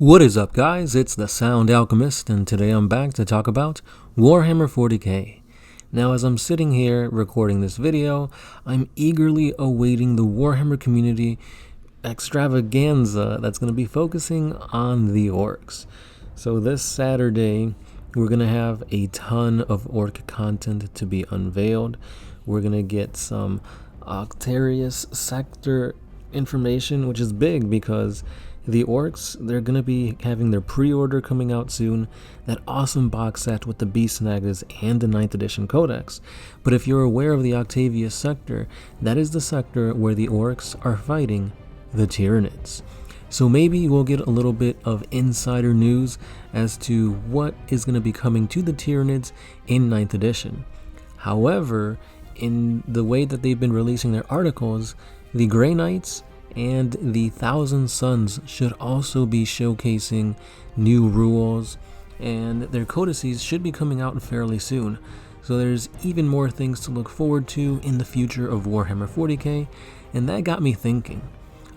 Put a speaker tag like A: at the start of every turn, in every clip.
A: What is up, guys? It's the Sound Alchemist, and today I'm back to talk about Warhammer 40K. Now, as I'm sitting here recording this video, I'm eagerly awaiting the Warhammer community extravaganza that's going to be focusing on the orcs. So this Saturday, we're going to have a ton of orc content to be unveiled. We're going to get some Octarius sector information, which is big because the orcs, they're going to be having their pre-order coming out soon, that awesome box set with the Beast Nagas and the 9th edition codex. But if you're aware of the Octavius sector, that is the sector where the orcs are fighting the Tyranids. So maybe we'll get a little bit of insider news as to what is going to be coming to the Tyranids in 9th edition. However, in the way that they've been releasing their articles, the Grey Knights and the Thousand Sons should also be showcasing new rules, and their codices should be coming out fairly soon. So there's even more things to look forward to in the future of Warhammer 40K, and that got me thinking.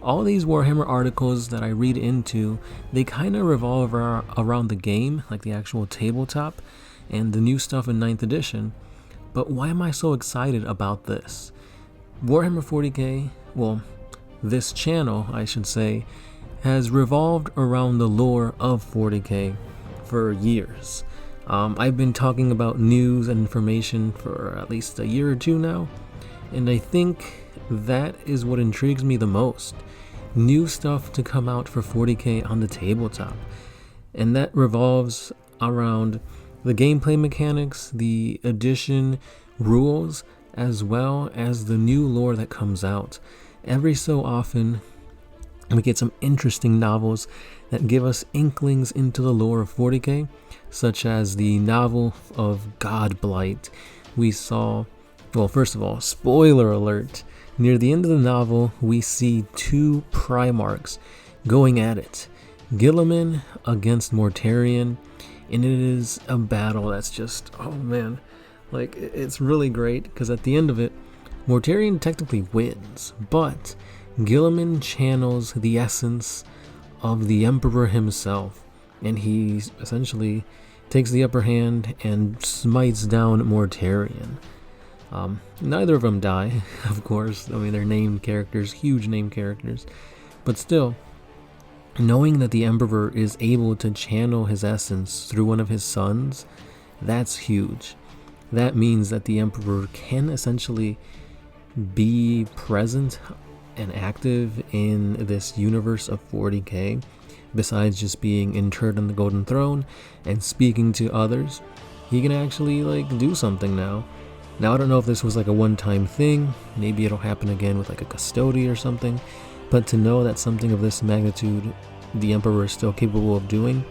A: All these Warhammer articles that I read into, they kind of revolve around the game, like the actual tabletop, and the new stuff in 9th edition. But why am I so excited about this? Warhammer 40K, well, this channel, I should say, has revolved around the lore of 40K for years. I've been talking about news and information for at least a year or two now, and I think that is what intrigues me the most. New stuff to come out for 40K on the tabletop, and that revolves around the gameplay mechanics, the edition rules, as well as the new lore that comes out. Every so often, we get some interesting novels that give us inklings into the lore of 40K, such as the novel of Godblight. We saw, well, first of all, spoiler alert, near the end of the novel, we see two Primarchs going at it. Guilliman against Mortarion, and it is a battle that's just, oh man, like, it's really great, because at the end of it, Mortarion technically wins, but Guilliman channels the essence of the Emperor himself, and he essentially takes the upper hand and smites down Mortarion. Neither of them die, of course. I mean, they're named characters, huge name characters, but still, knowing that the Emperor is able to channel his essence through one of his sons, that's huge. That means that the Emperor can essentially be present and active in this universe of 40K, besides just being interred on the Golden Throne and speaking to others. He can actually do something now. Now, I don't know if this was like a one-time thing, maybe it'll happen again with like a custody or something, but to know that something of this magnitude the Emperor is still capable of doing,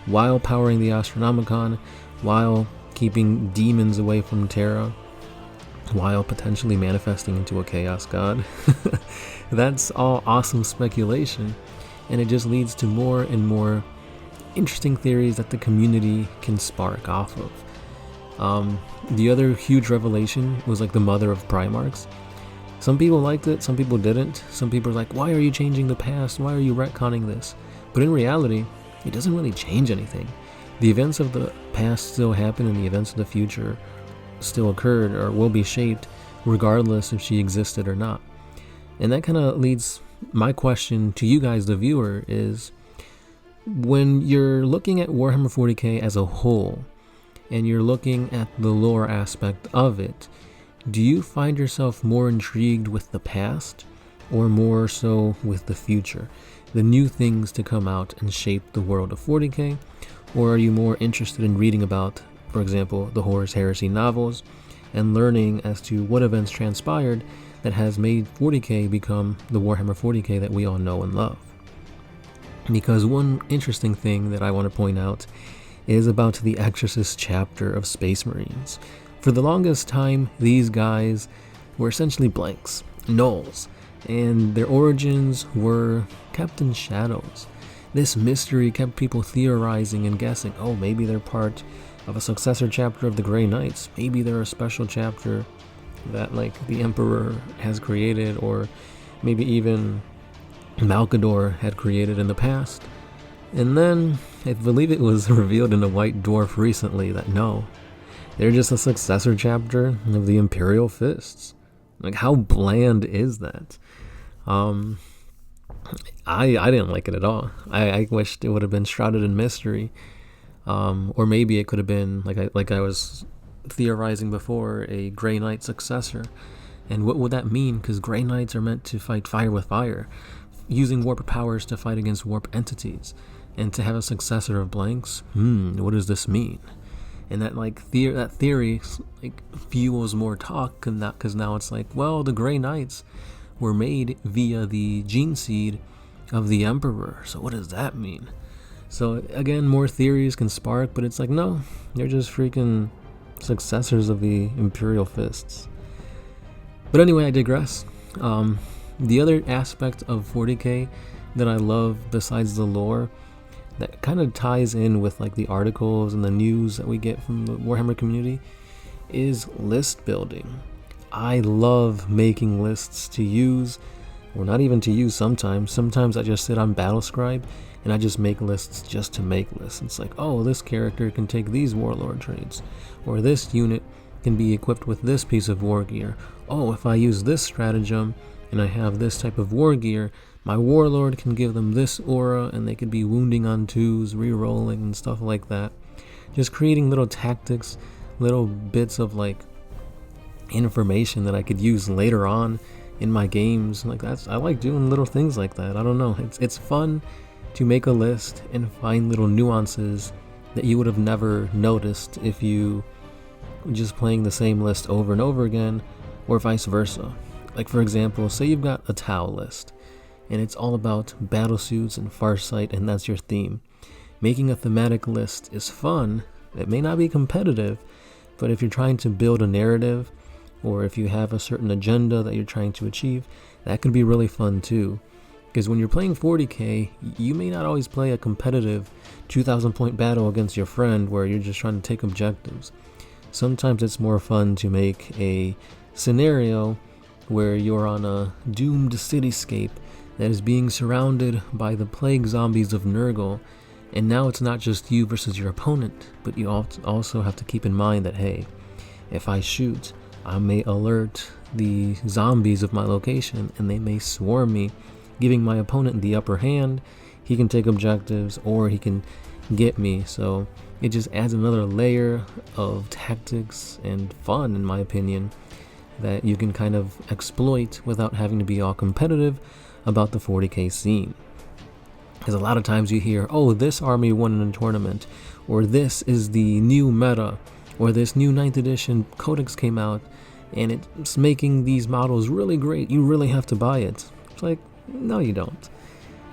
A: while powering the Astronomicon, while keeping demons away from Terra, while potentially manifesting into a chaos god. That's all awesome speculation, and it just leads to more and more interesting theories that the community can spark off of. The other huge revelation was like the mother of Primarchs. Some people liked it, some people didn't. Some people are like, why are you changing the past? Why are you retconning this? But in reality, it doesn't really change anything. The events of the past still happen, and the events of the future still occurred or will be shaped regardless if she existed or not. And that kind of leads my question to you guys, the viewer, is when you're looking at Warhammer 40K as a whole and you're looking at the lore aspect of it, do you find yourself more intrigued with the past or more so with the future, the new things to come out and shape the world of 40K? Or are you more interested in reading about, for example, the Horus Heresy novels, and learning as to what events transpired that has made 40K become the Warhammer 40K that we all know and love? Because one interesting thing that I want to point out is about the Exorcist chapter of Space Marines. For the longest time, these guys were essentially blanks, nulls, and their origins were kept in shadows. This mystery kept people theorizing and guessing, oh, maybe they're part of a successor chapter of the Grey Knights. Maybe they're a special chapter that the Emperor has created, or maybe even Malkador had created in the past. And then, I believe it was revealed in a White Dwarf recently that no, they're just a successor chapter of the Imperial Fists. Like, how bland is that? I didn't like it at all. I wished it would have been shrouded in mystery. Or maybe it could have been, like I was theorizing before, a Grey Knight successor. And what would that mean? Because Grey Knights are meant to fight fire with fire, using warp powers to fight against warp entities. And to have a successor of blanks, what does this mean? And that that theory fuels more talk, because now it's like, well, the Grey Knights were made via the gene seed of the Emperor. So what does that mean? So again, more theories can spark, but it's like, no, they're just freaking successors of the Imperial Fists. But anyway, I digress. The other aspect of 40K that I love, besides the lore, that kind of ties in with like the articles and the news that we get from the Warhammer community, is list building. I love making lists to use, or not even to use sometimes. Sometimes I just sit on Battlescribe and I just make lists just to make lists. It's like, oh, this character can take these warlord traits, or this unit can be equipped with this piece of war gear. Oh, if I use this stratagem and I have this type of war gear, my warlord can give them this aura and they could be wounding on 2s, re-rolling and stuff like that. Just creating little tactics, little bits of like information that I could use later on in my games. I like doing little things like that. I don't know, it's fun to make a list and find little nuances that you would have never noticed if you were just playing the same list over and over again, or vice versa. Like, for example, say you've got a Tau list and it's all about battlesuits and Farsight, and that's your theme. Making a thematic list is fun. It may not be competitive, but if you're trying to build a narrative, or if you have a certain agenda that you're trying to achieve, that could be really fun too. Because when you're playing 40K, you may not always play a competitive 2,000 point battle against your friend where you're just trying to take objectives. Sometimes it's more fun to make a scenario where you're on a doomed cityscape that is being surrounded by the plague zombies of Nurgle, and now it's not just you versus your opponent, but you also have to keep in mind that, hey, if I shoot, I may alert the zombies of my location and they may swarm me, giving my opponent the upper hand. He can take objectives or he can get me. So it just adds another layer of tactics and fun, in my opinion, that you can kind of exploit without having to be all competitive about the 40K scene. Because a lot of times you hear, oh, this army won in a tournament, or this is the new meta, or this new 9th edition codex came out and it's making these models really great, you really have to buy it. It's like, no, you don't.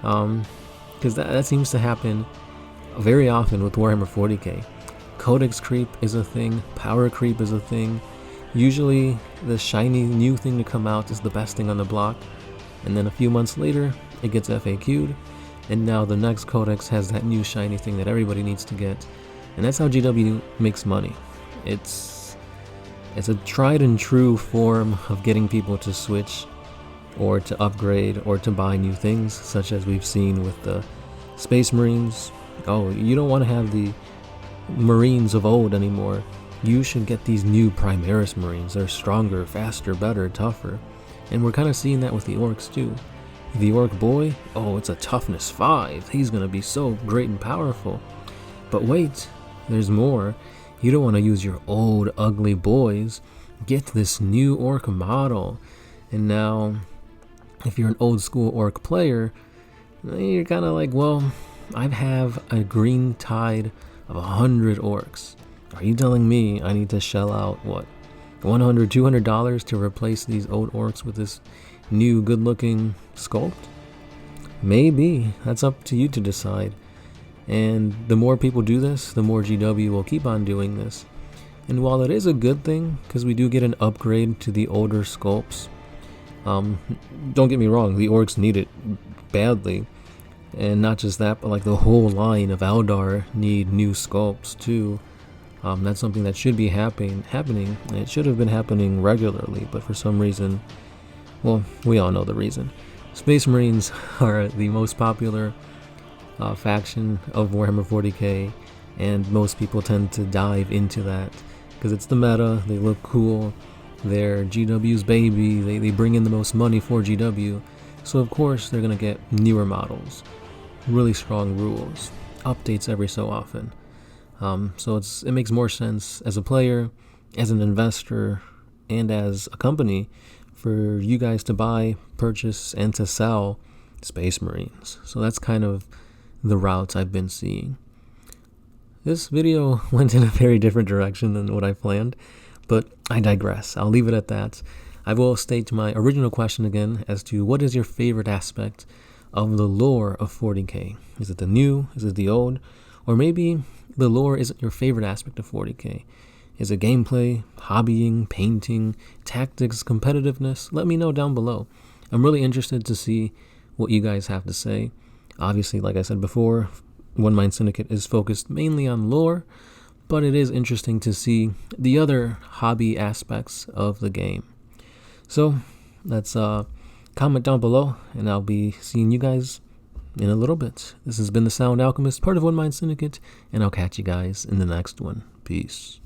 A: Because that seems to happen very often with Warhammer 40K. Codex creep is a thing, power creep is a thing. Usually the shiny new thing to come out is the best thing on the block, and then a few months later it gets FAQ'd, and now the next codex has that new shiny thing that everybody needs to get. And that's how GW makes money. It's a tried and true form of getting people to switch or to upgrade or to buy new things, such as we've seen with the Space Marines. Oh, you don't want to have the Marines of old anymore. You should get these new Primaris Marines. They're stronger, faster, better, tougher. And we're kind of seeing that with the Orcs too. The Orc boy, oh, it's a toughness 5. He's going to be so great and powerful. But wait, there's more. You don't want to use your old, ugly boys. Get this new Orc model. And now, if you're an old school Orc player, you're kind of like, well, I have a green tide of 100 Orcs. Are you telling me I need to shell out, what, $100, $200 to replace these old Orcs with this new good-looking sculpt? Maybe. That's up to you to decide. And the more people do this, the more GW will keep on doing this. And while it is a good thing, because we do get an upgrade to the older sculpts, don't get me wrong, the Orcs need it badly. And not just that, but like the whole line of Eldar need new sculpts too. That's something that should be happening, and it should have been happening regularly, but for some reason, well, we all know the reason. Space Marines are the most popular faction of Warhammer 40K, and most people tend to dive into that because it's the meta, they look cool, they're GW's baby, they bring in the most money for GW, so of course they're going to get newer models, really strong rules, updates every so often. So it makes more sense as a player, as an investor, and as a company for you guys to buy, purchase, and to sell Space Marines. So that's kind of the route I've been seeing. This video went in a very different direction than what I planned, but I digress. I'll leave it at that. I will state my original question again as to what is your favorite aspect of the lore of 40K? Is it the new? Is it the old? Or maybe the lore isn't your favorite aspect of 40K. Is it gameplay, hobbying, painting, tactics, competitiveness? Let me know down below. I'm really interested to see what you guys have to say. Obviously, like I said before, One Mind Syndicate is focused mainly on lore, but it is interesting to see the other hobby aspects of the game. So let's comment down below, and I'll be seeing you guys in a little bit. This has been the Sound Alchemist, part of One Mind Syndicate, and I'll catch you guys in the next one. Peace.